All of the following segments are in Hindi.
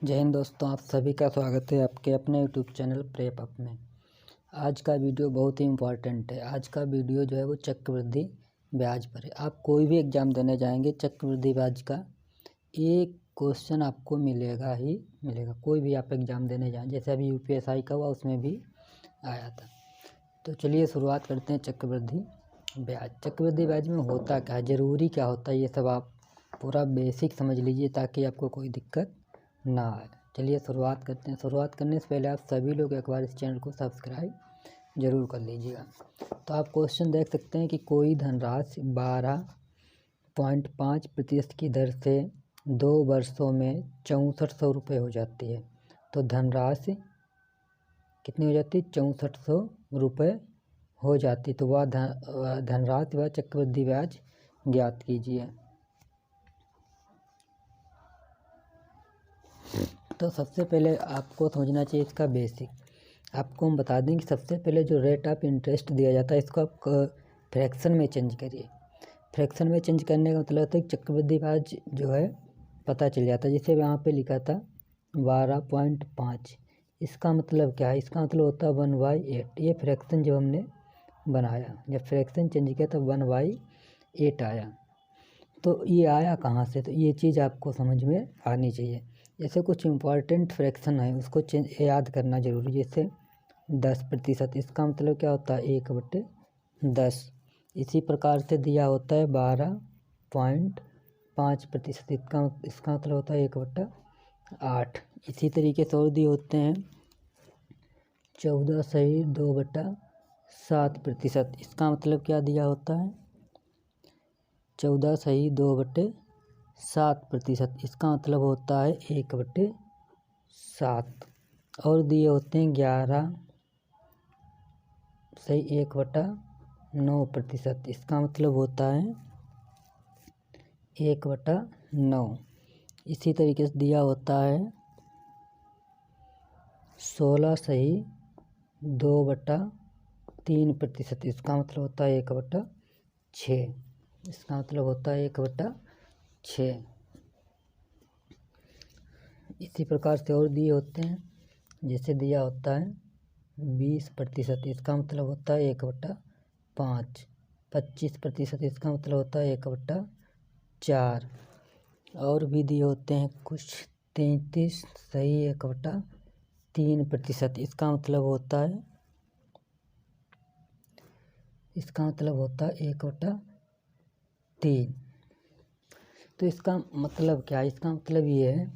जय हिंद दोस्तों, आप सभी का स्वागत है आपके अपने यूट्यूब चैनल प्रेप अप में। आज का वीडियो बहुत ही इम्पॉर्टेंट है। आज का वीडियो जो है वो चक्रवृद्धि ब्याज पर है। आप कोई भी एग्ज़ाम देने जाएंगे, चक्रवृद्धि ब्याज का एक क्वेश्चन आपको मिलेगा ही मिलेगा। कोई भी आप एग्ज़ाम देने जाएँ, जैसे अभी यूपीएससी का हुआ उसमें भी आया था। तो चलिए शुरुआत करते हैं चक्रवृद्धि ब्याज। चक्रवृद्धि ब्याज में होता क्या है, ज़रूरी क्या होता है, ये सब आप पूरा बेसिक समझ लीजिए ताकि आपको कोई दिक्कत ना आए। चलिए शुरुआत करते हैं। शुरुआत करने से पहले आप सभी लोग एक बार इस चैनल को सब्सक्राइब जरूर कर लीजिएगा। तो आप क्वेश्चन देख सकते हैं कि कोई धनराशि 12.5% की दर से 2 वर्षों में 6400 रुपये हो जाती है। तो धनराशि कितनी हो जाती है? 6400 रुपये हो जाती। तो वह धनराशि व चक्रवृद्धि ब्याज ज्ञात कीजिए। तो सबसे पहले आपको समझना चाहिए इसका बेसिक। आपको हम बता दें कि सबसे पहले जो रेट ऑफ इंटरेस्ट दिया जाता है इसको आप फ्रैक्शन में चेंज करिए। फ्रैक्शन में चेंज करने का मतलब होता है कि चक्रवृद्धि ब्याज जो है पता चल जाता है। जैसे यहाँ पे लिखा था 12.5, इसका मतलब क्या है? इसका मतलब होता है 1/8। ये फ्रैक्शन जब हमने बनाया, जब फ्रैक्शन चेंज किया तब 1/8 आया। तो ये आया कहाँ से? तो ये चीज़ आपको समझ में आनी चाहिए। जैसे कुछ इम्पॉर्टेंट फ्रैक्शन है उसको याद करना जरूरी। जैसे 10%, इसका मतलब क्या होता है? 1/10। इसी प्रकार से दिया होता है 12.5%, इसका मतलब होता है 1/8। इसी तरीके से और दिए होते हैं 14.2/7%, इसका मतलब क्या दिया होता है? 14.2/7%, इसका मतलब होता है 1/7। और दिए होते हैं 11.1/9%, इसका मतलब होता है 1/9। इसी तरीके से दिया होता है 16.2/3%, इसका मतलब होता है 1/6। इसका मतलब होता है 1/6। इसी प्रकार से और दिए होते हैं, जैसे दिया होता है 20%, इसका मतलब होता है 1/5। 25%, इसका मतलब होता है 1/4। और भी दिए होते हैं कुछ 33.1/3%, इसका मतलब होता है 1/3। तो इसका मतलब क्या है? इसका मतलब ये है,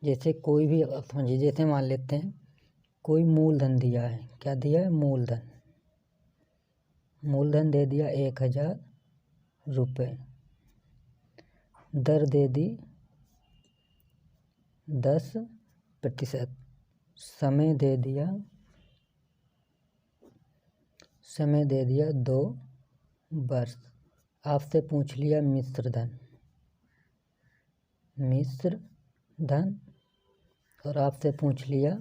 जैसे कोई भी समझिए, जैसे मान लेते हैं कोई मूलधन दिया है। क्या दिया है? मूलधन। मूलधन दे दिया 1000 रुपये। दर दे दी 10%। समय दे दिया 2 वर्ष। आपसे पूछ लिया मिश्र धन और आपसे पूछ लिया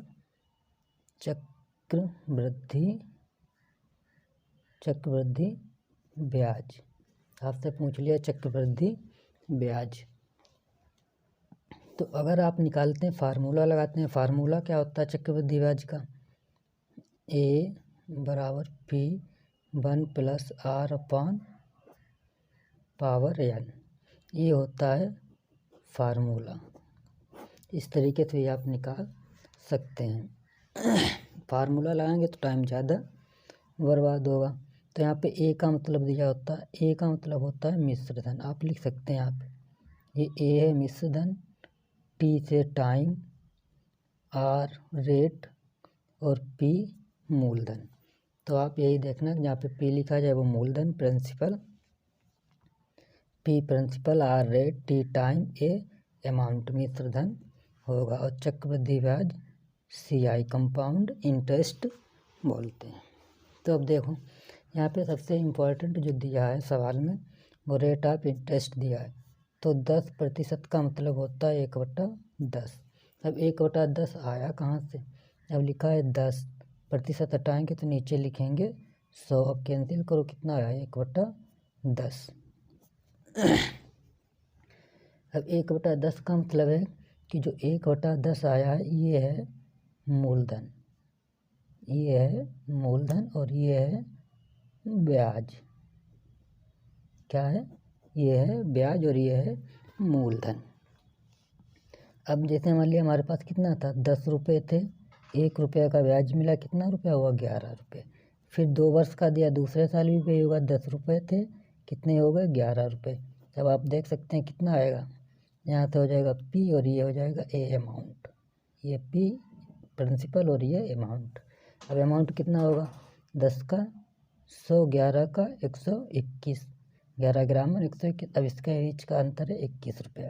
चक्रवृद्धि ब्याज। आपसे पूछ लिया चक्रवृद्धि ब्याज। तो अगर आप निकालते हैं, फार्मूला लगाते हैं, फार्मूला क्या होता है चक्रवृद्धि ब्याज का? A = P1 + R/n, ये होता है फार्मूला। इस तरीके से आप निकाल सकते हैं। फार्मूला लगाएंगे तो टाइम ज़्यादा बर्बाद होगा। तो यहाँ पे ए का मतलब दिया होता है, ए का मतलब होता है मिश्र धन। आप लिख सकते हैं यहाँ पे, ये ए है मिश्र धन, टी से टाइम, आर रेट और पी मूलधन। तो आप यही देखना, जहाँ पे पी लिखा जाए वो मूलधन, principal, P principal, R rate, T time, A amount मिश्र धन होगा। और चक्रवृद्धि ब्याज CI कंपाउंड इंटरेस्ट बोलते हैं। तो अब देखो यहाँ पे सबसे इम्पोर्टेंट जो दिया है सवाल में वो रेट ऑफ इंटरेस्ट दिया है। तो 10% का मतलब होता है 1/10। अब 1/10 आया कहाँ से? अब लिखा है 10%, हटाएंगे तो नीचे लिखेंगे 100। अब कैंसिल करो, कितना आया? 1/10। अब 1/10 का मतलब है कि जो 1/10 आया है ये है मूलधन, ये है मूलधन और ये है ब्याज। क्या है? ये है ब्याज और ये है मूलधन। अब जैसे मान लिया हमारे पास कितना था, 10 रुपये थे, 1 रुपये का ब्याज मिला, कितना रुपया हुआ, 11 रुपये। फिर 2 वर्ष का दिया, दूसरे साल भी पे होगा, 10 रुपये थे, कितने हो गए, 11 रुपये। अब आप देख सकते हैं कितना आएगा, यहाँ तो हो जाएगा पी और ये हो जाएगा ए अमाउंट। ये पी प्रिंसिपल और ये अमाउंट। अब अमाउंट कितना होगा, 10 का 100, 11 का 121, 11 ग्राम और 121। अब इसका बीच का अंतर है 21 रुपया।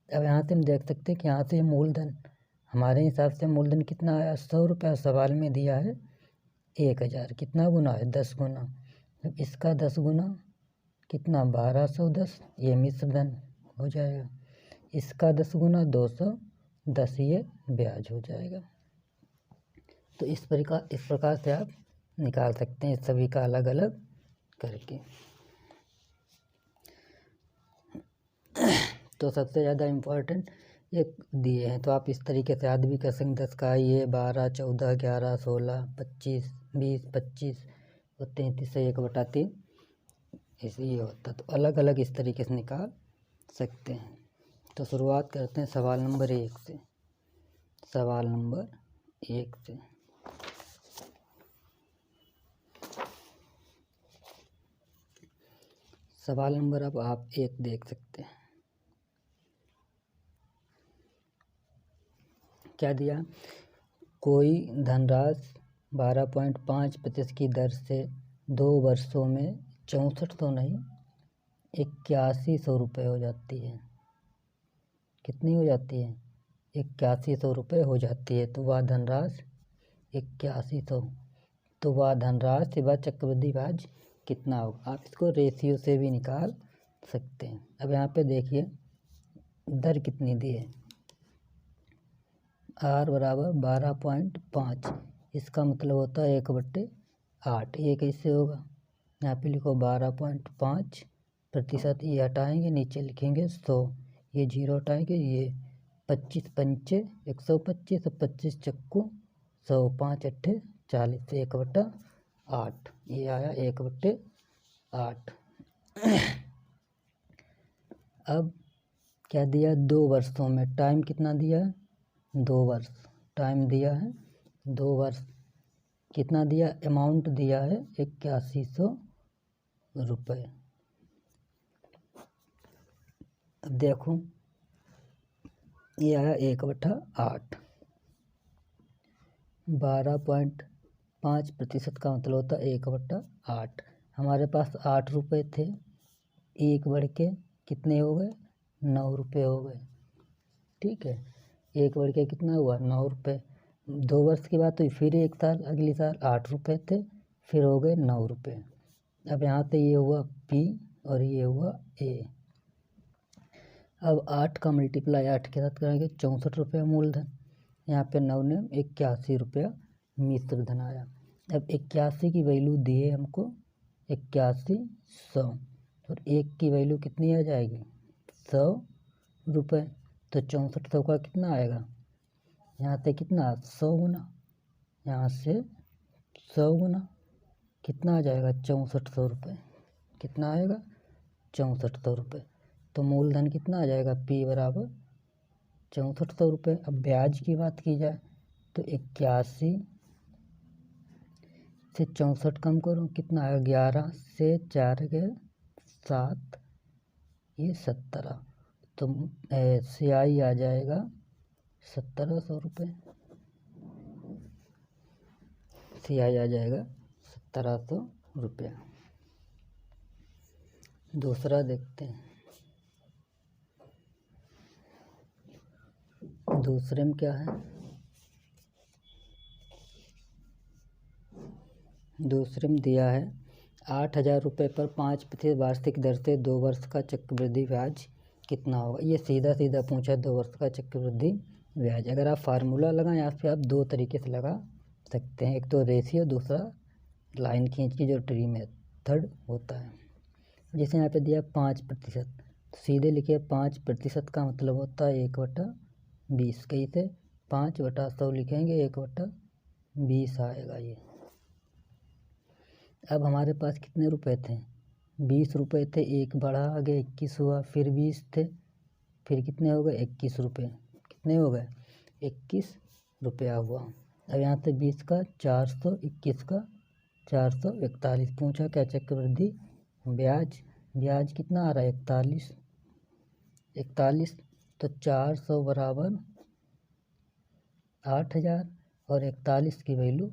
अब यहाँ से हम देख सकते हैं कि यहाँ से मूलधन, हमारे हिसाब से मूलधन कितना आया, 100 रुपया। सवाल में दिया है 1000, कितना गुना है, 10 गुना। अब इसका 10 गुना कितना, 1210, ये मिश्रधन हो जाएगा। इसका 10 गुना 210, ये ब्याज हो जाएगा। तो इस प्रकार से आप निकाल सकते हैं सभी का अलग अलग करके। तो सबसे ज़्यादा इम्पोर्टेंट ये दिए हैं, तो आप इस तरीके से याद भी कर सकते हैं। 10 का ये 12, 14, 11, 16, 25, 20, 25 और 33 से 1/3 ऐसे ये होता। तो अलग अलग इस तरीके से निकाल सकते हैं। तो शुरुआत करते हैं सवाल नंबर 1 से। सवाल नंबर 1 से सवाल नंबर अब आप 1 देख सकते हैं। क्या दिया, कोई धनराशि 12.5% की दर से 2 वर्षों में 6400 नहीं 8100 रुपये हो जाती है। कितनी हो जाती है, 8100 रुपये हो जाती है। तो वह धनराशि 8100, तो वह धनराशि व चक्रवृद्धि ब्याज कितना होगा। आप इसको रेशियो से भी निकाल सकते हैं। अब यहाँ पे देखिए दर कितनी दी है, R बराबर 12.5, इसका मतलब होता है 1/8। ये कैसे होगा, यहाँ पे लिखो 12.5%, ये हटाएंगे, नीचे लिखेंगे 100, ये 0 हटाएंगे, ये 25 पंचे 125, 25 चक्कू 100, 5 अट्ठे 40, 1/8, ये आया 1/8। अब क्या दिया, 2 वर्षों में, टाइम कितना दिया है, 2 वर्ष टाइम दिया है, 2 वर्ष। कितना दिया, अमाउंट दिया है 8100 रुपये। अब देखो ये आया 1/8, 12.5% का मतलब होता है 1/8। हमारे पास 8 रुपये थे, 1 बढ़ के कितने हो गए, 9 रुपये हो गए। ठीक है, 1 बढ़ के कितना हुआ, 9 रुपये। 2 वर्ष की बात हुई, फिर 1 साल, अगले साल 8 रुपये थे, फिर हो गए 9 रुपये। अब यहाँ पे ये हुआ P और ये हुआ A। अब 8 का मल्टीप्लाई 8 के साथ करेंगे, 64 रुपया मूलधन, यहाँ पे 9 ने 81 रुपया मिश्रधन आया। अब 81 की वैल्यू दी है हमको 8100, और 1 की वैल्यू कितनी आ जाएगी, 100 रुपये। तो 6400 का कितना आएगा, यहाँ से कितना, 100 गुना, यहाँ से 100 गुना, कितना आ जाएगा, 6400 रुपये। कितना आएगा, 6400 रुपये। तो मूलधन कितना आ जाएगा, P बराबर 6400 रुपये। अब ब्याज की बात की जाए तो 81 से 64 कम करो, कितना आएगा, 11 से 4 गए 7, ये 17। तो CI आ जाएगा 1700 रुपये। CI आ जाएगा 1700 रुपया। दूसरा देखते हैं, दूसरे में क्या है, दूसरे में दिया है 8000 रुपये पर 5% वार्षिक दर से 2 वर्ष का चक्रवृद्धि ब्याज कितना होगा। ये सीधा सीधा पूछा, 2 वर्ष का चक्रवृद्धि ब्याज। अगर आप फार्मूला लगाएं, यहाँ पे आप 2 तरीके से लगा सकते हैं, एक तो रेशियो, दूसरा लाइन खींच के जो ट्री मेथड होता है। जैसे यहाँ पे दिया 5%, तो सीधे लिखिए 5% का मतलब होता है 1/8। 20 कैसे 5/100 लिखेंगे 1/20 आएगा ये। अब हमारे पास कितने रुपए थे 20 रुपये थे, एक बढ़ा आगे 21 हुआ, फिर 20 थे, फिर कितने हो गए 21 रुपये, कितने हो गए 21 रुपया हुआ। अब यहाँ से 20 का 400, 21 का 441। पूछा क्या चक्रवृद्धि ब्याज कितना आ रहा है 41, तो 400 बराबर 8000 और 41 की वैल्यू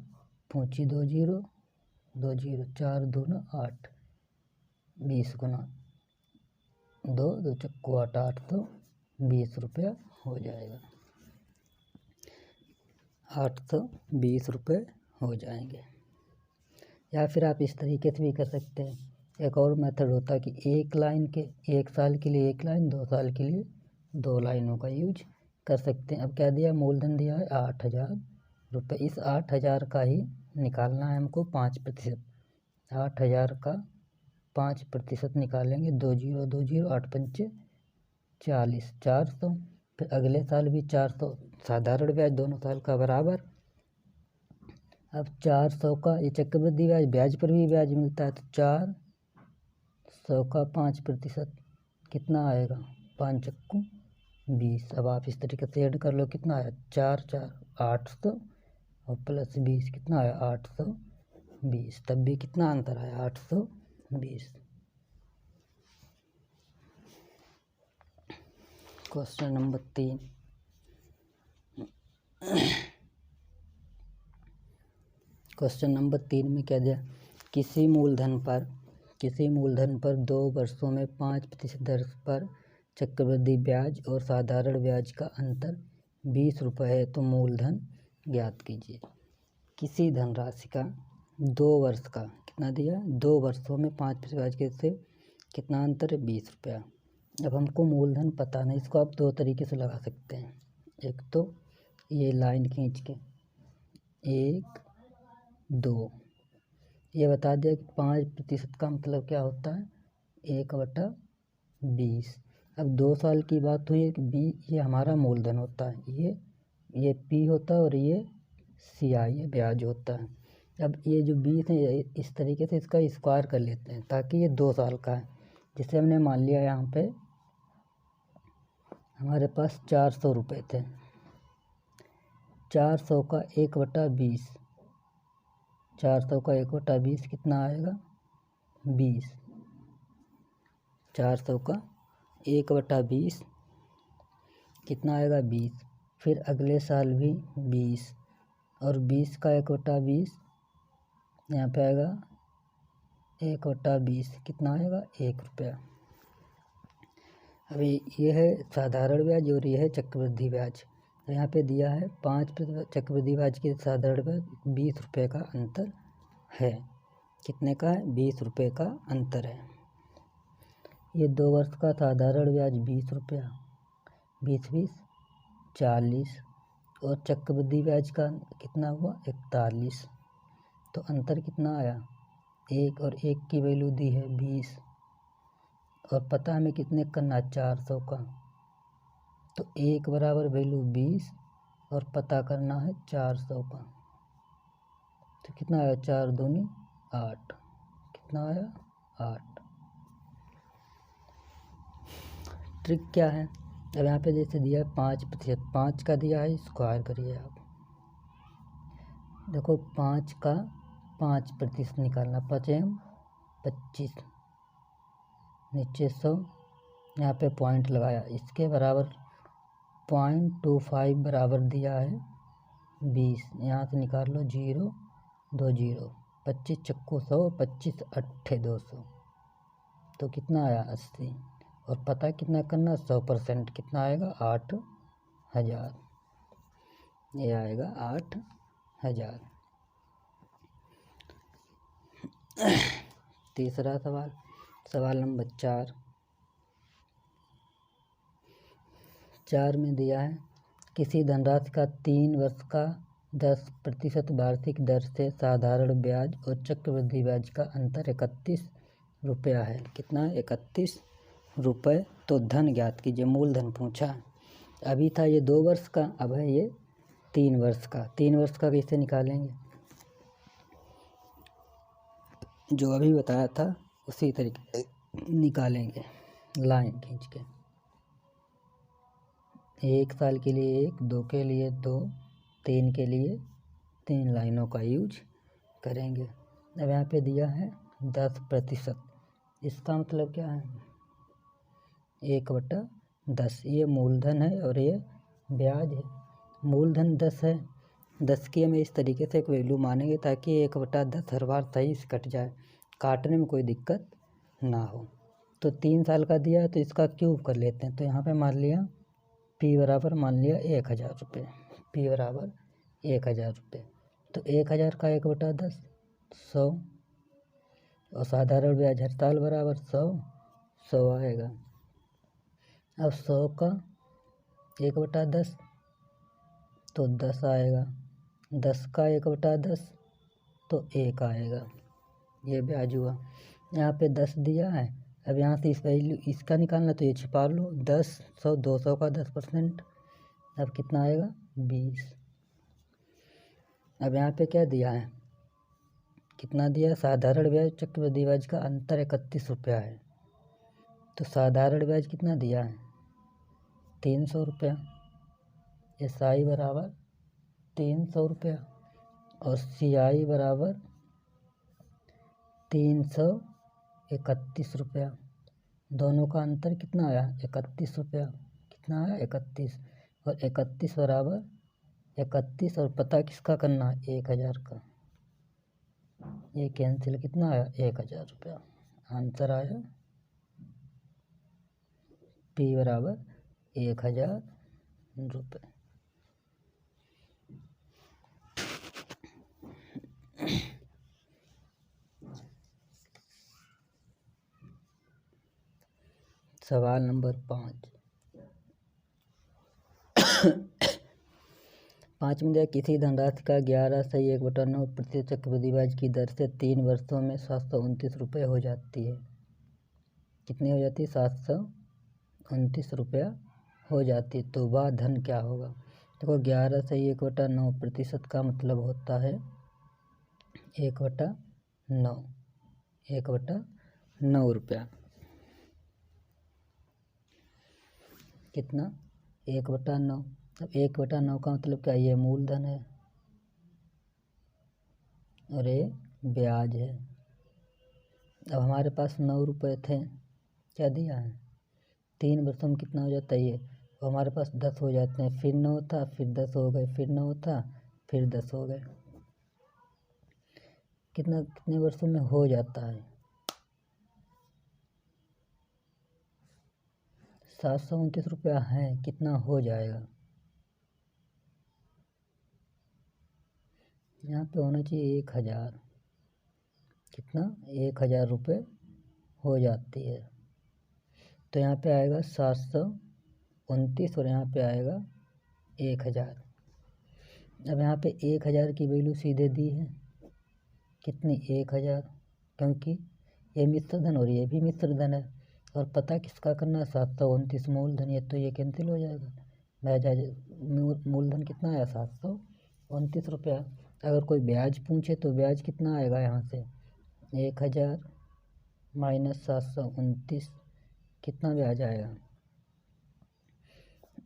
पूछी 20, 4 दूना 8, 20 गुना 2, 2 चक्कू 8, 8 तो 20 रुपया हो जाएगा, 820 रुपये हो जाएंगे। या फिर आप इस तरीके से भी कर सकते हैं। एक और मेथड होता है कि एक साल के लिए 1 लाइन, 2 साल के लिए 2 लाइनों का यूज कर सकते हैं। अब क्या दिया मूलधन दिया है 8000 रुपये, इस 8000 का ही निकालना है हमको 5%। 8000 का 5% निकालेंगे 20, 8 पंचे 40, 400। फिर अगले साल भी 400, साधारण ब्याज दोनों साल का बराबर। अब 400 का ये चक्रवृद्धि ब्याज पर भी ब्याज मिलता है, तो 400 का 5% कितना आएगा 5 चक्कू 20। अब आप इस तरीके से ऐड कर लो, कितना आया 4 4 800 और प्लस 20 कितना आया 820, तब भी कितना अंतर आया 820। Question number 3। क्वेश्चन नंबर 3 में क्या दिया, किसी मूलधन पर 2 वर्षों में 5% दर पर चक्रवृद्धि ब्याज और साधारण ब्याज का अंतर 20 रुपये है, तो मूलधन ज्ञात कीजिए। किसी धनराशि का 2 वर्ष का कितना दिया, 2 वर्षों में 5% ब्याज के से कितना अंतर है 20 रुपया। अब हमको मूलधन पता नहीं, इसको आप 2 तरीके से लगा सकते हैं। एक तो ये लाइन खींच के 1 2, ये बता दिया कि 5% का मतलब क्या होता है 1/20। अब 2 साल की बात हुई है कि ये हमारा मूलधन होता है, ये P होता है और ये CI ये ब्याज होता है। अब ये जो 20 है इस तरीके से इसका स्क्वायर कर लेते हैं ताकि ये 2 साल का है। जिससे हमने मान लिया यहाँ पे हमारे पास 400 रुपये थे, 400 का 1/20, 400 का 1/20 कितना आएगा 20, 400 का 1/20 कितना आएगा 20। फिर अगले साल भी 20 और 20 का 1/20 यहाँ पे आएगा 1/20 कितना आएगा 1 रुपया। अभी ये है साधारण ब्याज और ये है चक्रवृद्धि ब्याज। तो यहाँ पे दिया है 5% चक्रवृद्धि ब्याज के साधारण ब्याज 20 रुपये का अंतर है। कितने का है 20 रुपये का अंतर है। ये 2 वर्ष का साधारण ब्याज 20 रुपया, 20 40 और चक्रवृद्धि ब्याज का कितना हुआ 41। तो अंतर कितना आया 1 और 1 की वैल्यू दी है 20 और पता हमें कितने करना 400 का, तो 1 बराबर वैल्यू 20 और पता करना है 400 का। तो कितना आया 4 दूनी 8, कितना आया 8। ट्रिक क्या है, अब यहाँ पे जैसे दिया है 5%, 5 का दिया है स्क्वायर करिए आप। देखो 5 का 5% निकालना, 5 25, नीचे 100, यहाँ पे पॉइंट लगाया, इसके बराबर 0.25 बराबर दिया है 20। यहाँ से निकाल लो 0 2 0, 25 चक्कू 100, 25 अट्ठे 200, तो कितना आया 80 और पता कितना करना 100%, कितना आएगा 8000, ये आएगा 8000। तीसरा सवाल, सवाल नंबर 4 में दिया है किसी धनराशि का 3 वर्ष का 10% वार्षिक दर से साधारण ब्याज और चक्रवृद्धि ब्याज का अंतर 31 रुपया है। कितना है 31 रुपये। तो धन ज्ञात कीजिए, मूलधन पूछा। अभी था ये 2 वर्ष का, अब है ये 3 वर्ष का। 3 वर्ष का कैसे निकालेंगे, जो अभी बताया था उसी तरीके निकालेंगे, लाइन खींच के। 1 साल के लिए 1, 2 के लिए 2, 3 के लिए 3 लाइनों का यूज करेंगे। अब यहाँ पे दिया है 10%, इसका मतलब क्या है, 1/10। ये मूलधन है और ये ब्याज है। मूलधन 10 है, 10 की हमें इस तरीके से एक वैल्यू मानेंगे ताकि 1/10 हर बार सही से कट जाए, काटने में कोई दिक्कत ना हो। तो 3 साल का दिया है तो इसका क्यूब कर लेते हैं। तो यहाँ पे मान लिया P बराबर मान लिया 1000 रुपये, P बराबर 1000 रुपये। तो 1000 का 1/10 100, और साधारण ब्याज हर साल बराबर 100 आएगा। अब 100 का 1/10 तो 10 आएगा, 10 का 1/10 तो 1 आएगा। ये ब्याज हुआ। यहाँ पे 10 दिया है, अब यहाँ से इस वैल्यू इसका निकालना तो ये छिपा लो, 10 100 200 का 10%, अब कितना आएगा 20। अब यहाँ पे क्या दिया है, कितना दिया है, साधारण ब्याज चक्रवृद्धि ब्याज का अंतर 31 रुपया है। तो साधारण ब्याज कितना दिया है 300 रुपया, SI बराबर 300 रुपया और CI बराबर 331 रुपया। दोनों का अंतर कितना आया 31 रुपया, कितना आया 31, और 31 बराबर 31, और पता किसका करना है 1000 का। ये कैंसिल, कितना आया 1000 रुपया। आंसर आया P बराबर 1000 रुपये। सवाल नंबर 5 में दिया किसी धनराशि का 11.1/9% चक्रवृद्धि ब्याज की दर से 3 वर्षों में 729 रुपये हो जाती है। कितनी हो जाती है 729 रुपया हो जाती है। तो वह धन क्या होगा। देखो 11.1/9% का मतलब होता है 1/9 रुपया। कितना 1/9। अब 1/9 का मतलब क्या, ये मूलधन है और ये ब्याज है। अब हमारे पास 9 रुपये थे, क्या दिया है 3 वर्षों में कितना हो जाता है ये, तो हमारे पास 10 हो जाते हैं, फिर 9 था फिर 10 हो गए, फिर 9 था फिर 10 हो गए। कितने वर्षों में हो जाता है 729 रुपया है, कितना हो जाएगा, यहाँ पे होना चाहिए 1000। कितना 1000 रुपये हो जाती है। तो यहाँ पे आएगा 729 और यहाँ पे आएगा 1000। अब यहाँ पे 1000 की वैल्यू सीधे दी है, कितनी 1000, क्योंकि ये मिश्र धन और ये भी मिश्र धन है, और पता किसका करना है 729 मूलधन, ये तो ये कैंसिल हो जाएगा। मूलधन कितना आया 729 रुपया। अगर कोई ब्याज पूछे तो ब्याज कितना आएगा, यहाँ से 1000 माइनस 729, कितना ब्याज आएगा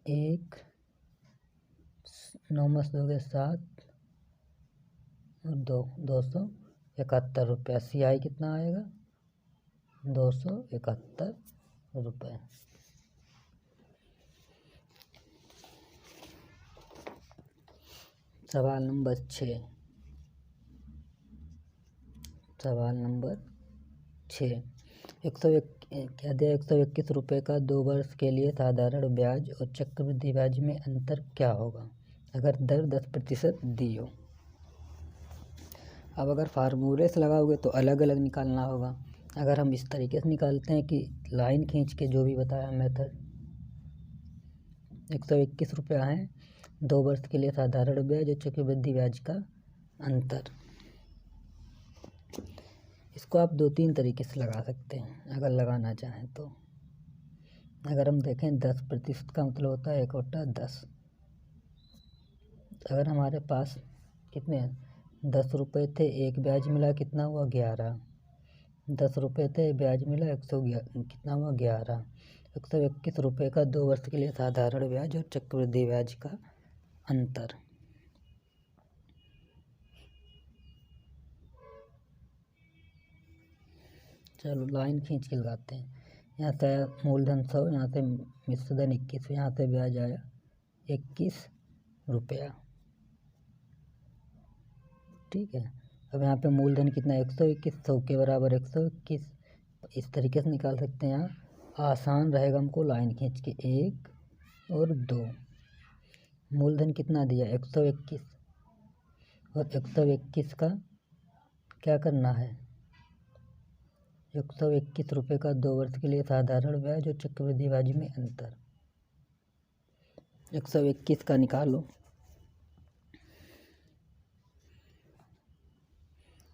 1 9 मस हो गए 7 और 271 रुपया। CI कितना आएगा 271 रुपये। सवाल नंबर 6 क्या दिया 121 रुपये का 2 वर्ष के लिए साधारण ब्याज और चक्रवृद्धि ब्याज में अंतर क्या होगा अगर दर 10% दी हो। अब अगर फार्मूले से लगाओगे तो अलग अलग निकालना होगा। अगर हम इस तरीके से निकालते हैं कि लाइन खींच के, जो भी बताया मेथड, 121 रुपया है 2 वर्ष के लिए साधारण ब्याज और चक्रवृद्धि ब्याज का अंतर। इसको आप 2-3 तरीके से लगा सकते हैं अगर लगाना चाहें तो। अगर हम देखें 10% का मतलब होता है 1/10। अगर हमारे पास कितने 10 रुपये थे, एक ब्याज मिला, कितना हुआ 11। 10 रुपये थे, ब्याज मिला 111, कितना हुआ 11। 121 रुपये का 2 वर्ष के लिए साधारण ब्याज और चक्रवृद्धि ब्याज का अंतर। चलो लाइन खींच के लगाते हैं। यहाँ से आया मूलधन 100, यहाँ से मिश्र धन 21, यहाँ से ब्याज आया 21 रुपया। ठीक है, अब यहाँ पे मूलधन कितना 121, 100 के बराबर 121। इस तरीके से निकाल सकते हैं। यहाँ आसान रहेगा हमको लाइन खींच के 1 और 2। मूलधन कितना दिया 121, और 121 का क्या करना है 121 रुपये का 2 वर्ष के लिए साधारण ब्याज और चक्रवृद्धि ब्याज में अंतर। 121 का निकालो।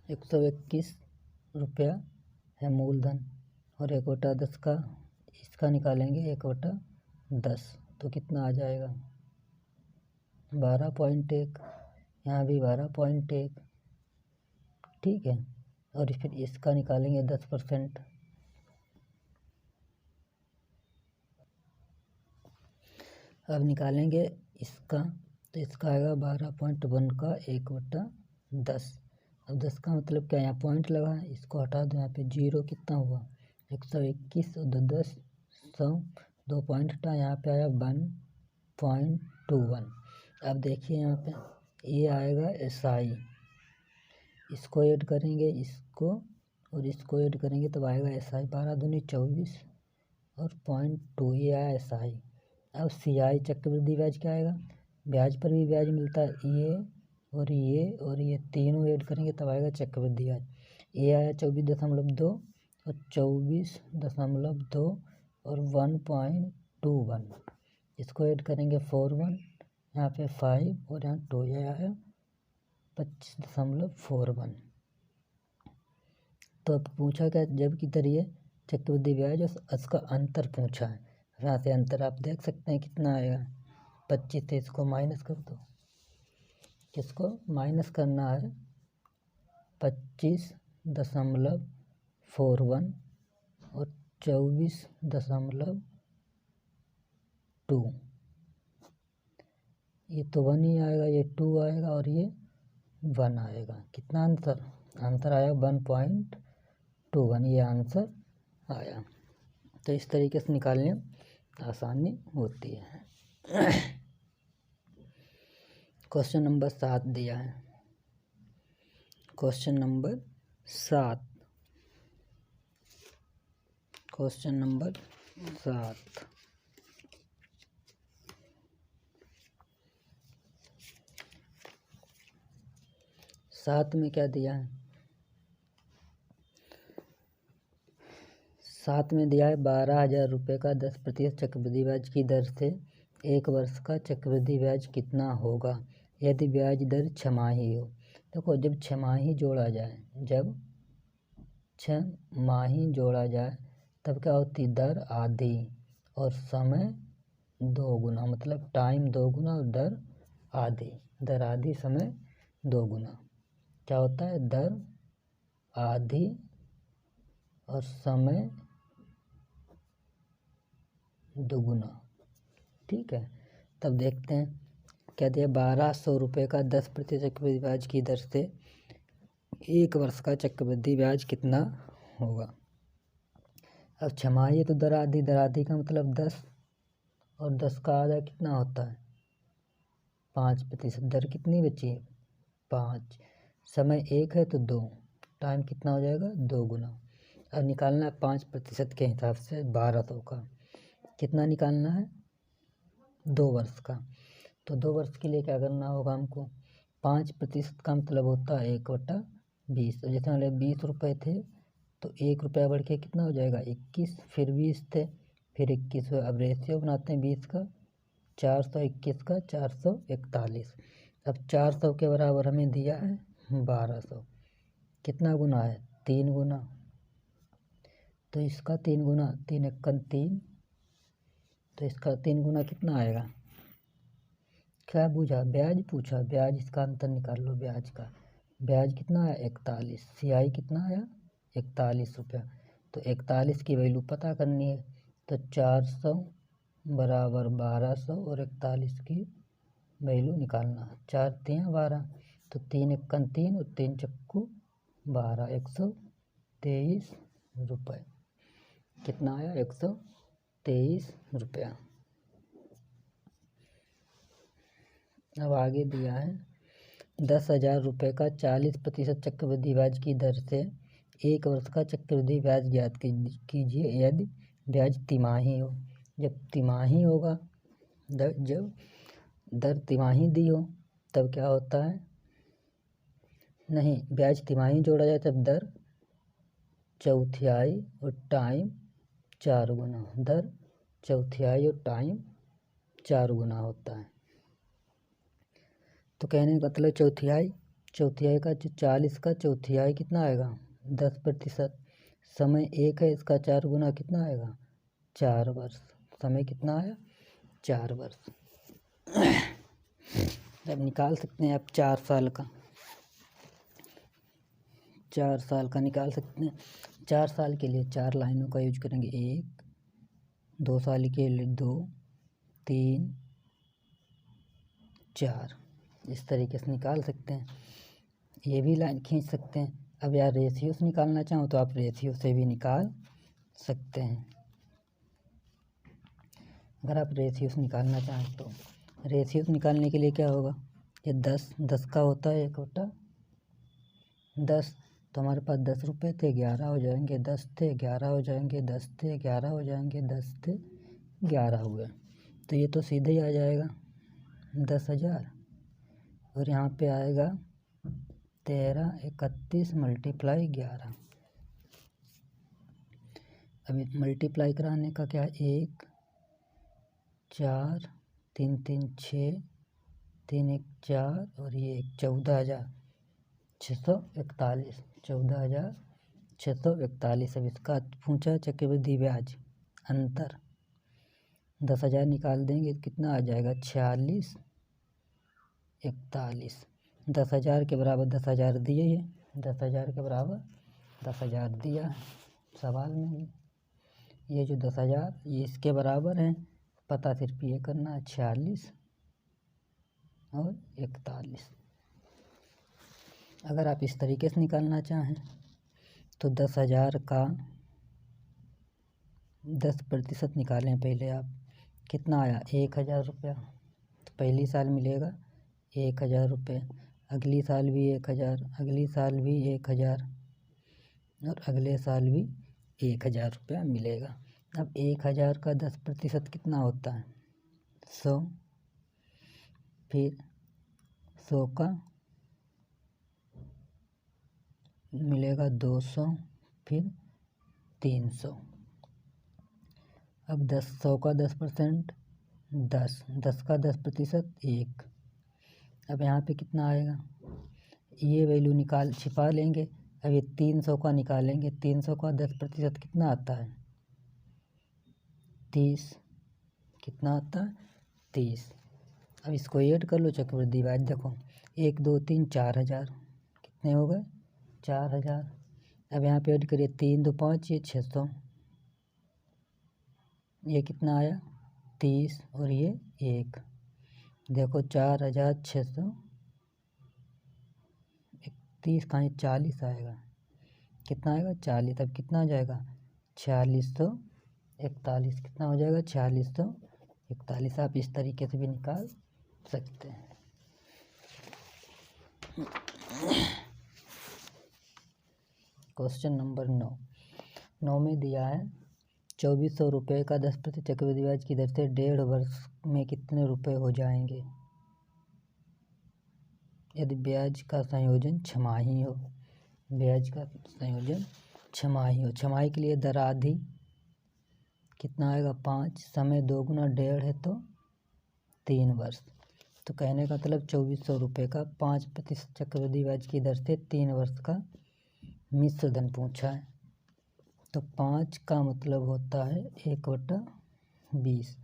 121 रुपया है मूलधन, और 1/10 का इसका निकालेंगे 1/10, तो कितना आ जाएगा 12.1। यहाँ भी 12.1। ठीक है, और फिर इसका निकालेंगे 10%। अब निकालेंगे इसका, तो इसका आएगा 12.1 का 1/10। अब 10 का मतलब क्या, यहाँ पॉइंट लगा है, इसको हटा दो। यहाँ पे 0 कितना हुआ 121 और 10 100, 2 पॉइंट हटा, यहाँ पे आया 1.21। अब देखिए यहाँ पे ये आएगा SI, इसको ऐड करेंगे, इसको और इसको ऐड करेंगे तब आएगा SI। 12 दूनी 24 और 0.2, ये आया SI। अब CI चक्रवृद्धि ब्याज क्या आएगा, ब्याज पर भी ब्याज मिलता है, ये तीनों ऐड करेंगे तब आएगा चक्रवृद्धि ब्याज। ये आया 24.2 और 24.2 और 1.21, इसको ऐड करेंगे 41, यहाँ पे 5 और यहाँ 2, ये आया 25.41। तो अब पूछा क्या, जब की तरह चक्रवृद्धि ब्याज और इसका अंतर पूछा है। यहाँ से अंतर आप देख सकते हैं कितना आएगा 25 से इसको माइनस कर दो। किसको माइनस करना है 25.41 और 24.2, ये तो 1 ही आएगा, ये 2 आएगा और ये 1 आएगा। कितना आंसर आया 1.21, ये आंसर आया। तो इस तरीके से निकालने आसानी होती है। क्वेश्चन नंबर 7 दिया है। क्वेश्चन नंबर 7 7 में क्या दिया है, 7 में दिया है 12,000 रुपये का 10% चक्रवृद्धि ब्याज की दर से 1 वर्ष का चक्रवृद्धि ब्याज कितना होगा यदि ब्याज दर छमाही हो। देखो जब छमाही जोड़ा जाए तब क्या होती दर आधी और समय 2 गुना, मतलब टाइम 2 गुना और दर आधी समय 2 गुना। क्या होता है दर आधी और समय 2 गुना। ठीक है, तब देखते हैं क्या दिया 1200 रुपये का 10% चक्रवृद्धि ब्याज की दर से 1 वर्ष का चक्रवृद्धि ब्याज कितना होगा। अब छमाही तो दर आधी का मतलब 10, और 10 का आधा कितना होता है 5%। दर कितनी बची है 5, समय 1 है तो 2, टाइम कितना हो जाएगा 2 गुना। अब निकालना है 5% के हिसाब से 1200 का, कितना निकालना है 2 वर्ष का। तो 2 वर्ष के लिए क्या करना होगा हमको, 5% का मतलब होता है 1/20। तो जैसे हमारे 20 रुपये थे तो 1 रुपया बढ़ के कितना हो जाएगा 21, फिर 20 थे फिर 21 हुआ। अब रेशियो बनाते हैं 20 का 421 का 441। अब 400 के बराबर हमें दिया है 1200, कितना गुना है 3 गुना, तो इसका 3 गुना, 3 × 3 तो इसका 3 गुना कितना आएगा? क्या पूछा? ब्याज पूछा। ब्याज, इसका अंतर निकाल लो ब्याज का। ब्याज कितना आया? 41। CI कितना आया? 41 रुपया। तो 41 की वैल्यू पता करनी है, तो 400 बराबर 1200 और 41 की वैल्यू निकालना। 4 3 12, तो 3 1 3 और 3 चक्कू 12, 123 रुपये। कितना आया? 123 रुपया। अब आगे दिया है 10,000 रुपये का 40% चक्रवृद्धि ब्याज की दर से 1 वर्ष का चक्रवृद्धि ब्याज ज्ञात कीजिए यदि ब्याज तिमाही हो। जब तिमाही होगा, जब दर तिमाही दी हो तब क्या होता है? नहीं, ब्याज तिमाही जोड़ा जाए तब दर चौथाई और टाइम 4 गुना। दर चौथाई और टाइम 4 गुना होता है। तो कहने का मतलब चौथाई का 40 का चौथाई कितना आएगा? 10%। समय 1 है, इसका 4 गुना कितना आएगा? 4 वर्ष। समय कितना आया? 4 वर्ष। अब निकाल सकते हैं आप 4 साल का। 4 साल का निकाल सकते हैं। 4 साल के लिए 4 लाइनों का यूज करेंगे। 1, 2 साल के लिए 2, 3, 4। इस तरीके से निकाल सकते हैं। ये भी लाइन खींच सकते हैं। अब यार रेशियो से निकालना चाहो तो आप रेशियो से भी निकाल सकते हैं। अगर आप रेशियो से निकालना चाहें तो रेशियो से निकालने के लिए क्या होगा? ये 10 का होता है 1/10। तो हमारे पास 10 रुपये थे, 11 हो जाएंगे, 10 थे 11 हो जाएंगे, 10 थे 11 हो जाएंगे, 10 थे 11 हुए। तो ये तो सीधे ही आ जाएगा 10,000 और यहाँ पे आएगा 13 31 मल्टीप्लाई 11। अभी मल्टीप्लाई कराने का क्या है? 1 4 3 3 6 3 1 4 और ये 14,641। 14,641। अब इसका पूछा चक्रवृद्धि ब्याज अंतर। 10,000 निकाल देंगे कितना आ जाएगा? 46 41। 10,000 के बराबर 10,000 दिए है। 10,000 के बराबर 10,000 दिया है सवाल में ही। ये जो 10,000 ये इसके बराबर है, पता सिर्फ ये करना है 46 और 41। अगर आप इस तरीके से निकालना चाहें तो 10,000 का 10% निकालें पहले आप। कितना आया? 1,000 रुपया। तो पहली साल मिलेगा 1,000 रुपये, अगली साल भी 1,000, अगली साल भी 1,000 और अगले साल भी 1,000 रुपया मिलेगा। अब 1,000 का 10% कितना होता है? 100। फिर 100 का मिलेगा 200, फिर 300। अब 100 का 10% 10, 10 का 10% 1। अब यहाँ पे कितना आएगा? ये वैल्यू निकाल छिपा लेंगे। अब ये 300 का निकालेंगे। 300 का 10% कितना आता है? 30। कितना आता है? 30। अब इसको ऐड कर लो चक्रवृद्धि ब्याज। देखो 1 2 3 4,000। कितने हो गए? 4,000। अब यहाँ पे ऐड करिए 3 2 5, ये 600। ये कितना आया? 30 और ये 1। देखो 4,600। 30 का 40 आएगा। कितना आएगा? 40। अब कितना आ जाएगा? 4641। कितना हो जाएगा? 4641। आप इस तरीके से भी निकाल सकते हैं। क्वेश्चन नंबर 9 में दिया है 2,400 रुपये का 10% चक्रवृद्धि ब्याज की दर से 1.5 वर्ष में कितने रुपए हो जाएंगे यदि ब्याज का संयोजन छमाही हो। ब्याज का संयोजन छमाही हो। छमाही के लिए दर आधी कितना आएगा? 5। समय 2 गुना 1.5 है तो 3 वर्ष। तो कहने का मतलब 2,400 रुपये का 5% चक्रवृद्धि ब्याज की दर से 3 वर्ष का मिश्र धन पूछा है। तो 5 का मतलब होता है 1/20।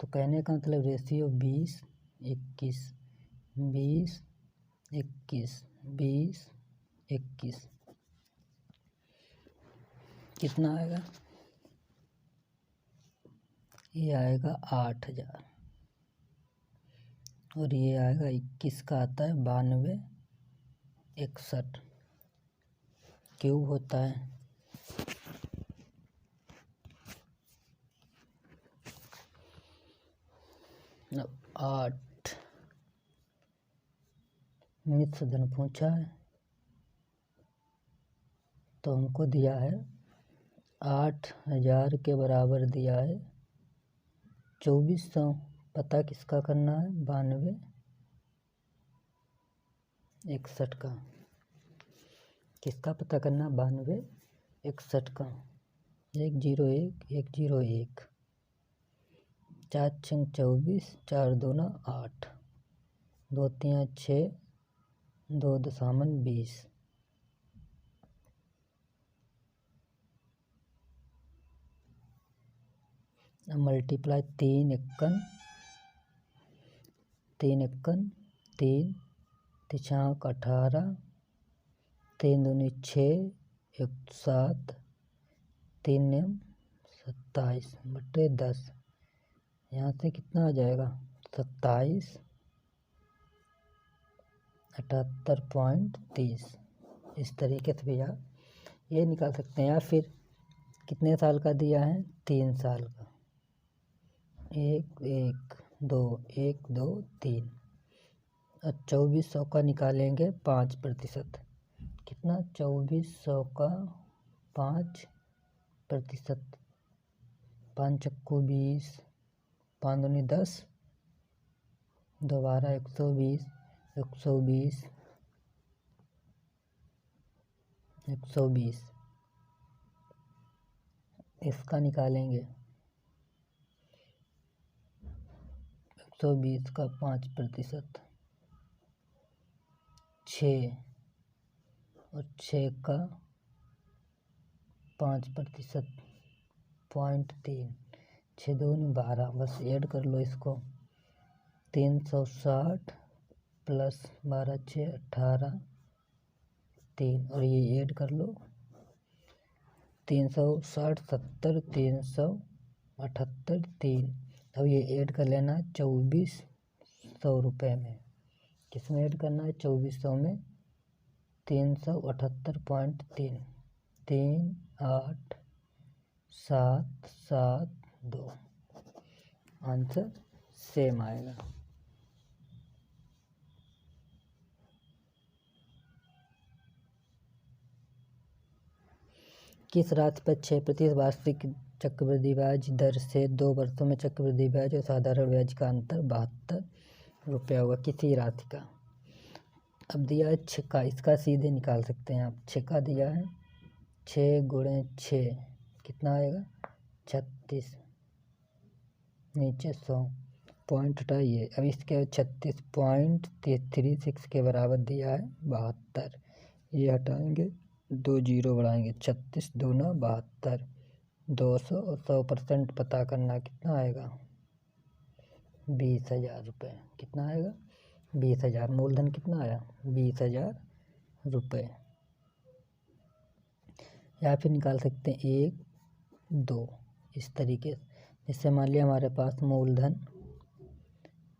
तो कहने का मतलब रेशियो 20, 21, 20, 21, 20, 21 कितना आएगा? ये आएगा 8000 और ये आएगा 21 का आता है 92, 61 क्यूब होता है। अब 8 मिश्र धन पूछा है तो हमको दिया है 8000 के बराबर दिया है 2400। पता किसका करना है? 92, 61 का। किसका पता करना? 92, 61 का। 101, 101, 4 6 24, 4 2 8, 2 3 6, 2 दशामन 20। मल्टीप्लाई 3 एकन 3 3 तिछाक 18, 3 दूनी 6, 1 7, 3 9 27 बटे 10। यहाँ से कितना आ जाएगा? 27, 78.30। इस तरीके से भी आप ये निकाल सकते हैं। या फिर कितने साल का दिया है? 3 साल का। 1 1 2 1 2 3 और 2400 का निकालेंगे 5%। कितना? 2400 का 5%। 5 चक्कू 20, 5 दूनी 10, दोबारा 120, 120, 120 इसका निकालेंगे। 120 का 5%, 6 और 6 का 5%, 0.3, 6 दूनी 12। बस ऐड कर लो इसको। 360 प्लस 12 6 18 3 और ये ऐड कर लो। 360 70 378 3। अब ये ऐड कर लेना 2400 रुपये में। किस में ऐड करना है? 2400 में। 378.3 3 8 7 7 2 आंसर सेम आएगा। किस राशि पर 6% वार्षिक चक्रवृद्धि ब्याज दर से 2 वर्षों में चक्रवृद्धि ब्याज और साधारण ब्याज का अंतर 72 रुपया होगा? किसी राशि का। अब दिया है 6 का, इसका सीधे निकाल सकते हैं आप। 6 का दिया है 6 गुणे 6 कितना आएगा? 36, नीचे 100 पॉइंट हटाइए। अब इसके 36.36 के बराबर दिया है 72। ये हटाएंगे 2 जीरो बढ़ाएंगे। 36 दूना 72, 200 और 100% पता करना कितना आएगा? 20,000 रुपये। कितना आएगा? 20,000। मूलधन कितना आया? 20,000 रुपये। या फिर निकाल सकते हैं 1 2 इस तरीके से। जैसे मान लिया हमारे पास मूलधन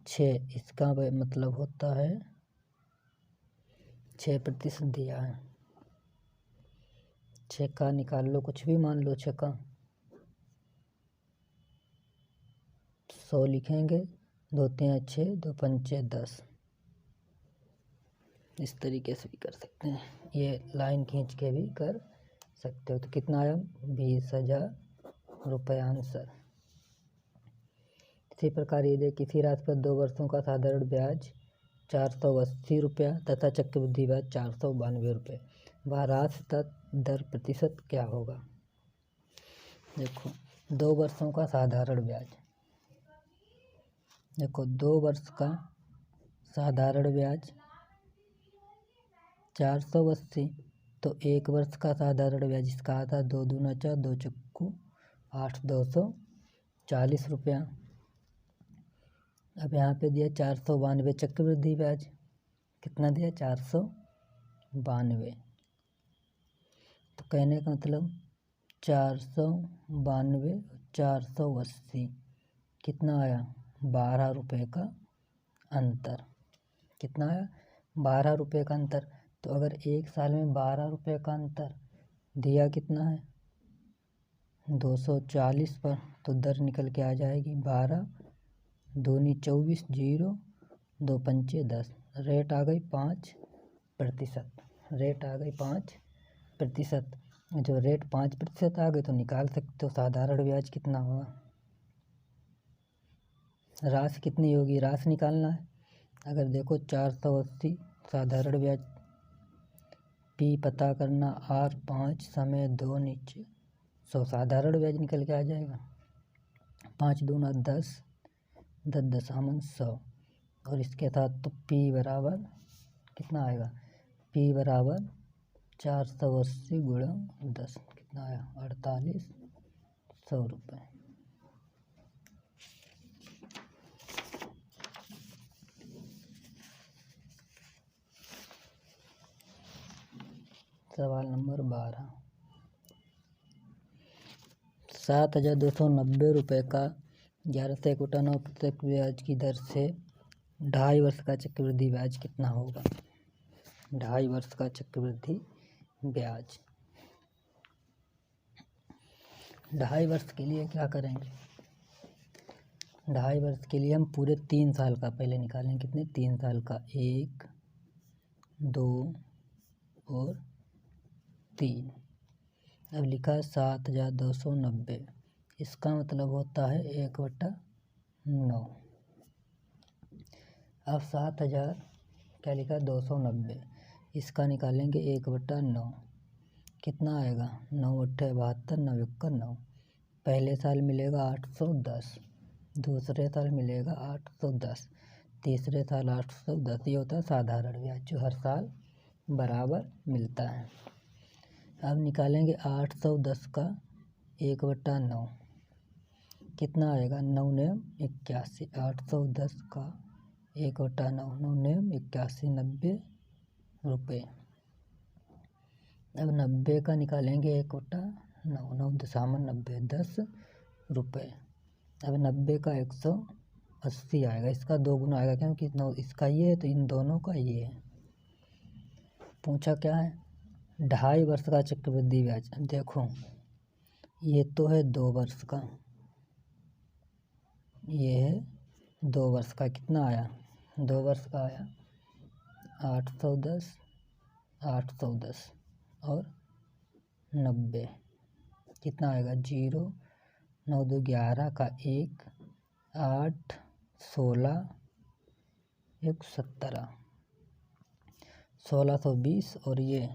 6, इसका मतलब होता है 6% दिया है। 6 का निकाल लो, कुछ भी मान लो। 6 का 100 लिखेंगे। 2 3 6, 2 5 10। इस तरीके से भी कर सकते हैं। ये लाइन खींच के भी कर सकते हो। तो कितना आया? 20,000 रुपये आंसर। इसी प्रकार यदि किसी राशि पर 2 वर्षों का साधारण ब्याज 480 रुपया तथा चक्रवृद्धि ब्याज 492 रुपये, वह राशि तथा दर प्रतिशत क्या होगा? देखो 2 वर्षों का साधारण ब्याज। देखो 2 वर्ष का साधारण ब्याज 480, तो 1 वर्ष का साधारण ब्याज इसका आता 2 दूना 4, 2 चक्कू 8, 240 रुपया। अब यहाँ पे दिया 492 चक्रवृद्धि ब्याज। कितना दिया? 492। तो कहने का मतलब 492 480 कितना आया? 12 रुपये का अंतर। कितना आया? 12 रुपये का अंतर। तो अगर एक साल में 12 रुपये का अंतर दिया कितना है? 240 पर, तो दर निकल के आ जाएगी 12 दूनी 24, 0 2 पंचे 10। रेट आ गई 5%। रेट आ गई 5%। जो रेट 5% आ गई तो निकाल सकते हो साधारण ब्याज कितना होगा। राशि कितनी होगी? राशि निकालना है। अगर देखो 480 साधारण ब्याज, पी पता करना, R 5 समय 2 नीचे 100 साधारण ब्याज निकल के आ जाएगा। 5 दूना 10 10 दशामन 100 और इसके साथ तो P बराबर कितना आएगा? P बराबर 480 गुणा 10 कितना आया? 4800 रुपये। सवाल नंबर 12। 7,290 रुपये का 11.91% ब्याज की दर से 2.5 वर्ष का चक्रवृद्धि ब्याज कितना होगा? 2.5 वर्ष का चक्रवृद्धि ब्याज। 2.5 वर्ष के लिए क्या करेंगे? 2.5 वर्ष के लिए हम पूरे 3 साल का पहले निकालेंगे। कितने? 3 साल का। 1 2 और 3। अब लिखा है 7,290। इसका मतलब होता है 1/9। अब 7,000 क्या लिखा? 290। इसका निकालेंगे 1/9। कितना आएगा? 9 8 72 9 1 9। पहले साल मिलेगा 810, दूसरे साल मिलेगा 810, तीसरे साल 810। ये होता है साधारण ब्याज जो हर साल बराबर मिलता है। अब निकालेंगे 810 का 1/9 कितना आएगा? 9 9 81। 810 का 1/9 9 9 81 90 रुपये। अब 90 का निकालेंगे 1/9 9 दशामन 90 10 रुपये। अब 90 का 180 आएगा। इसका 2 गुना आएगा क्योंकि 9 इसका ये है तो इन दोनों का ये है। पूछा क्या है? 2.5 वर्ष का चक्रवृद्धि ब्याज। देखो ये तो है 2 वर्ष का, ये है 2 वर्ष का। कितना आया? 2 वर्ष का आया 810 810 और 90। कितना आएगा? 0 9 2 11 का 1 8 16 1 17 1620 और ये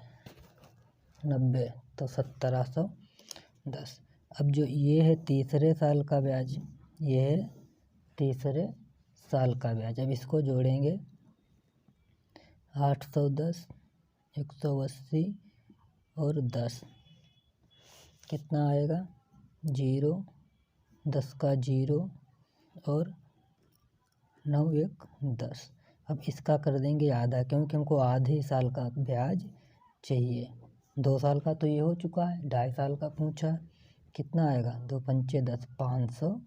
90 तो 1710। अब जो ये है तीसरे साल का ब्याज, ये है तीसरे साल का ब्याज। अब इसको जोड़ेंगे 810 180 और 10। कितना आएगा? 0 10 का 0 और 9 1 10। अब इसका कर देंगे आधा क्योंकि हमको आधे साल का ब्याज चाहिए। 2 साल का तो ये हो चुका है, 2.5 साल का पूछा। कितना आएगा? 2 पंचे 10 500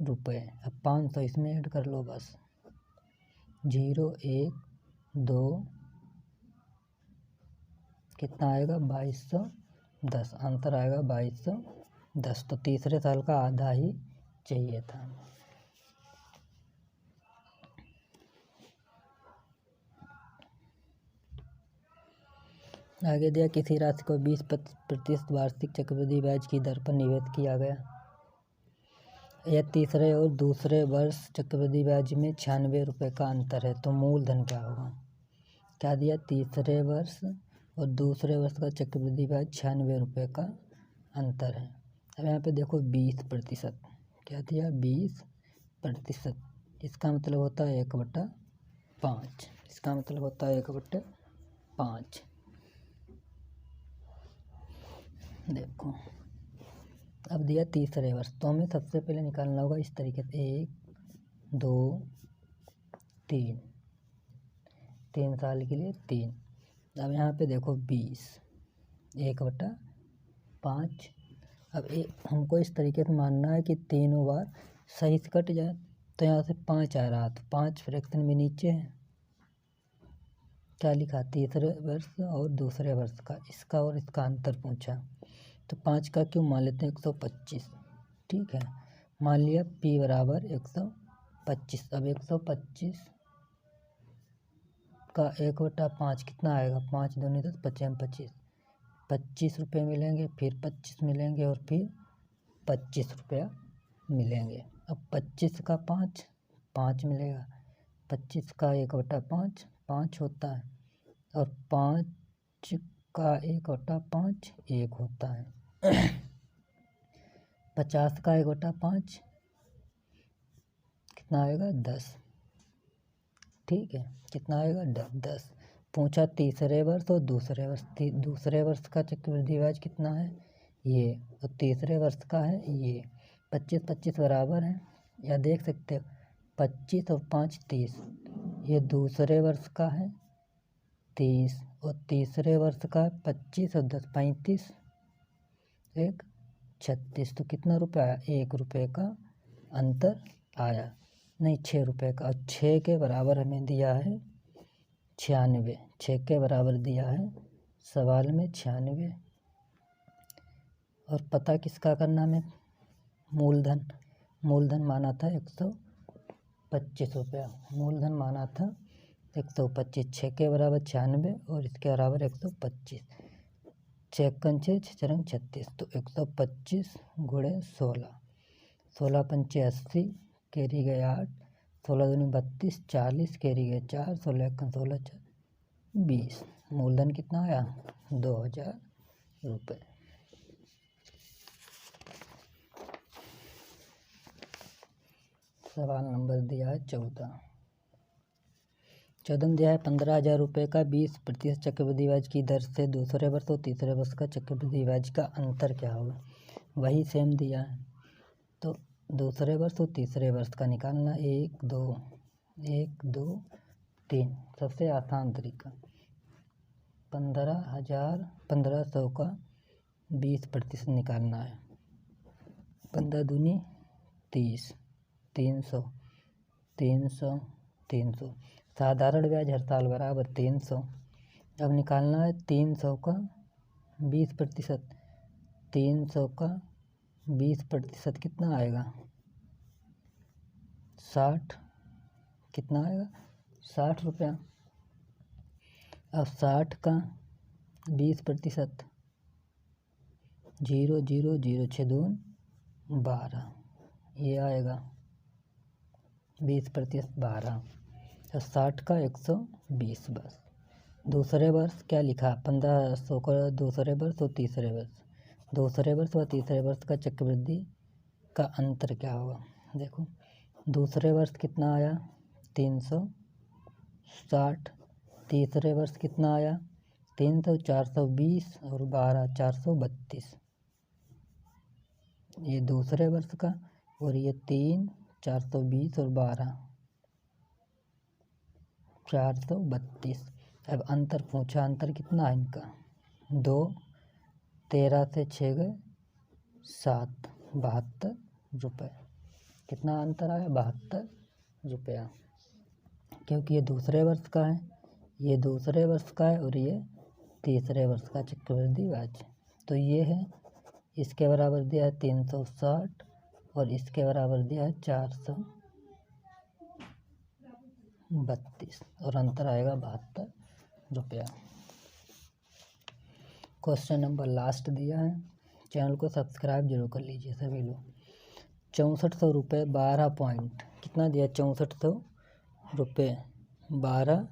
रुपये। अब 500 इसमें ऐड कर लो बस। 0 1 2 कितना आएगा? 2210। आंसर आएगा 2210। तो तीसरे साल का आधा ही चाहिए था। आगे दिया किसी राशि को 20% वार्षिक चक्रवृद्धि ब्याज की दर पर निवेश किया गया। यह तीसरे और दूसरे वर्ष चक्रवृद्धि ब्याज में 96 रुपये का अंतर है तो मूलधन क्या होगा? क्या दिया? तीसरे वर्ष और दूसरे वर्ष का चक्रवृद्धि ब्याज 96 रुपये का अंतर है। अब यहाँ पे देखो 20%। क्या दिया? 20%। इसका मतलब होता है 1/5। इसका मतलब होता है 1/5। देखो अब दिया तीसरे वर्ष तो हमें सबसे पहले निकालना होगा इस तरीके से 1 2 3, 3 साल के लिए 3। अब यहाँ पे देखो 20, 1/5। अब हमको इस तरीके से मानना है कि तीनों बार सही से कट जाए। तो यहाँ से 5 आ रहा, तो 5 फ्रैक्शन में नीचे है। क्या लिखा? तीसरे वर्ष और दूसरे वर्ष का, इसका और इसका अंतर पूछा। तो 5 का क्यों मान लेते हैं 125। ठीक है, मान लिया p बराबर 125। अब 125 का 1/5 कितना आएगा? 5 दूनी 10, 5×5 25 रुपये मिलेंगे, फिर 25 मिलेंगे और फिर 25 रुपया मिलेंगे। अब 25 का 5 मिलेगा, 25 का 1/5 5 होता है, और 5 का 1/5 1 होता है। 50 का 1/5 कितना आएगा? 10। ठीक है, कितना आएगा? 10। पूछा तीसरे वर्ष और दूसरे वर्ष। दूसरे वर्ष का चक्रवृद्धि ब्याज कितना है? ये। और तीसरे वर्ष का है ये। 25 बराबर है, या देख सकते हो 25 और 5 30। ये दूसरे वर्ष का है 30, और तीसरे वर्ष का 25 और 10 35, 1 36। तो कितना रुपये आया? 1 रुपये का अंतर आया, नहीं 6 रुपये का। और 6 के बराबर हमें दिया है 96। 6 के बराबर दिया है सवाल में 96। और पता किसका करना हमें? मूलधन माना था 125 रुपया। मूलधन माना था 125। 6 के बराबर 96 और इसके बराबर 125। 6×6 36। तो 125 × 16। 16 पंचे 80, कैरी गए 8, 16 दूनी 32, 40 कैरी गए 4, 16 1 16 20। मूलधन कितना आया? 2000 रुपये। सवाल नंबर दिया है 14 में दिया है 15,000 रुपये का 20% चक्रवृद्धि ब्याज की दर से दूसरे वर्ष और तीसरे वर्ष का चक्रवृद्धि ब्याज का अंतर क्या होगा? वही सेम दिया है, तो दूसरे वर्ष और तीसरे वर्ष का निकालना। 1 2 3। सबसे आसान तरीका 1500 का 20% निकालना है। 15 दूनी 30, 300 300 300। साधारण ब्याज हर साल बराबर 300। अब निकालना है 300 का 20%। 300 का 20% कितना आएगा? 60। कितना आएगा? 60 रुपया। अब 60 का 20%, 0 0 0 6 2 12, ये आएगा 20% 12। और 60 का 120 बस। दूसरे वर्ष क्या लिखा? 1500 का दूसरे वर्ष और तीसरे वर्ष। दूसरे वर्ष व तीसरे वर्ष का चक्रवृद्धि का अंतर क्या होगा? देखो दूसरे वर्ष कितना आया? 360। तीसरे वर्ष कितना आया? 300 420 और 12 432। ये दूसरे वर्ष का, और ये 3 420 और 12 432। अब अंतर पूछा, अंतर कितना है इनका? 2 13 से 6 गए 7, 72 रुपये। कितना अंतर आया? 72 रुपया। क्योंकि ये दूसरे वर्ष का है, ये दूसरे वर्ष का है, और ये तीसरे वर्ष का चक्रवृद्धि ब्याज। तो ये है, इसके बराबर दिया है 360 और इसके बराबर दिया है 432, और अंतर आएगा 72 रुपया। क्वेश्चन नंबर लास्ट दिया है, चैनल को सब्सक्राइब जरूर कर लीजिए सभी लोग। 6400 रुपये 12 पॉइंट कितना दिया? 6400 रुपये 12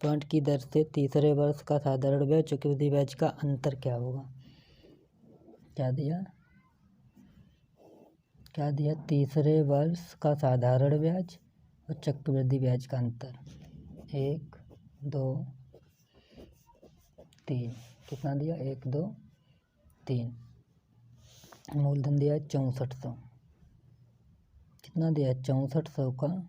पॉइंट की दर से तीसरे वर्ष का साधारण ब्याज चक्रवृद्धि ब्याज का अंतर क्या होगा? क्या दिया? तीसरे वर्ष का साधारण ब्याज और चक्रवृद्धि ब्याज का अंतर। 1 2 3। कितना दिया? 1 2 3। मूलधन दिया है 6400। कितना दिया? 6400 का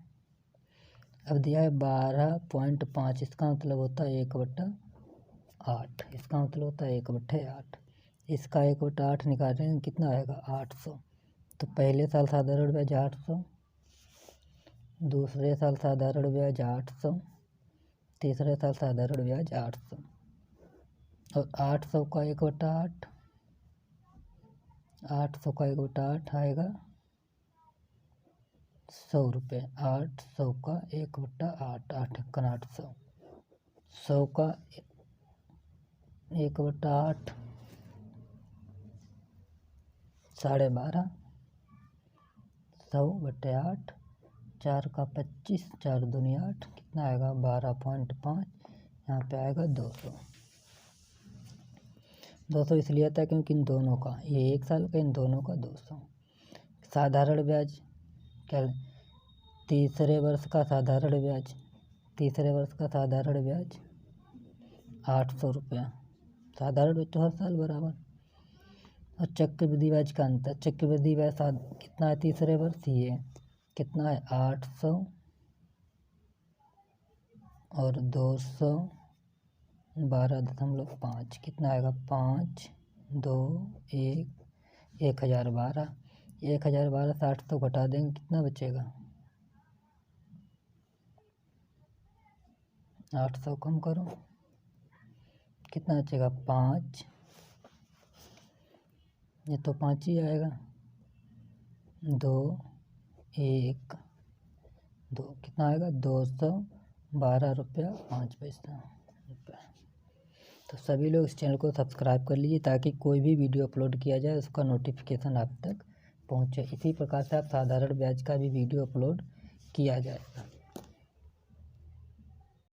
अब दिया है 12.5, इसका मतलब होता है 1/8, इसका मतलब होता है 1/8। इसका 1/8 निकालेंगे कितना आएगा 800। तो पहले साल साधारण ब्याज 800, दूसरे साल साधारण ब्याज 800, तीसरे साल साधारण ब्याज 800, और 800 का 1/8, 800 का 1/8 आएगा 100 रुपये। 800 का 1/8, 8×800, 100 का 1/8 12.5, 100/8, 4 का 25, 4 दूनी 8, कितना आएगा 12.5, यहाँ पे आएगा 200। 200 इसलिए आता है क्योंकि इन दोनों का, ये 1 साल का, इन दोनों का 200। साधारण ब्याज क्या, तीसरे वर्ष का साधारण ब्याज, तीसरे वर्ष का साधारण ब्याज 800 रुपया। साधारण ब्याज तो हर साल बराबर। और चक्रवृद्धि ब्याज का अंतर, चक्रवृद्धि ब्याज कितना है तीसरे वर्ष, ये कितना है 800 और 200, 12.5, कितना आएगा 5, 2, 1, 1012। 1012 से 800 घटा देंगे, कितना बचेगा 800 कम करो, कितना बचेगा 5, ये तो 5 ही आएगा, 2, 1, 2, कितना आएगा 212 रुपया 5 पैसा। तो सभी लोग इस चैनल को सब्सक्राइब कर लीजिए ताकि कोई भी वीडियो अपलोड किया जाए उसका नोटिफिकेशन आप तक पहुंचे। इसी प्रकार से आप साधारण ब्याज का भी वीडियो अपलोड किया जाएगा।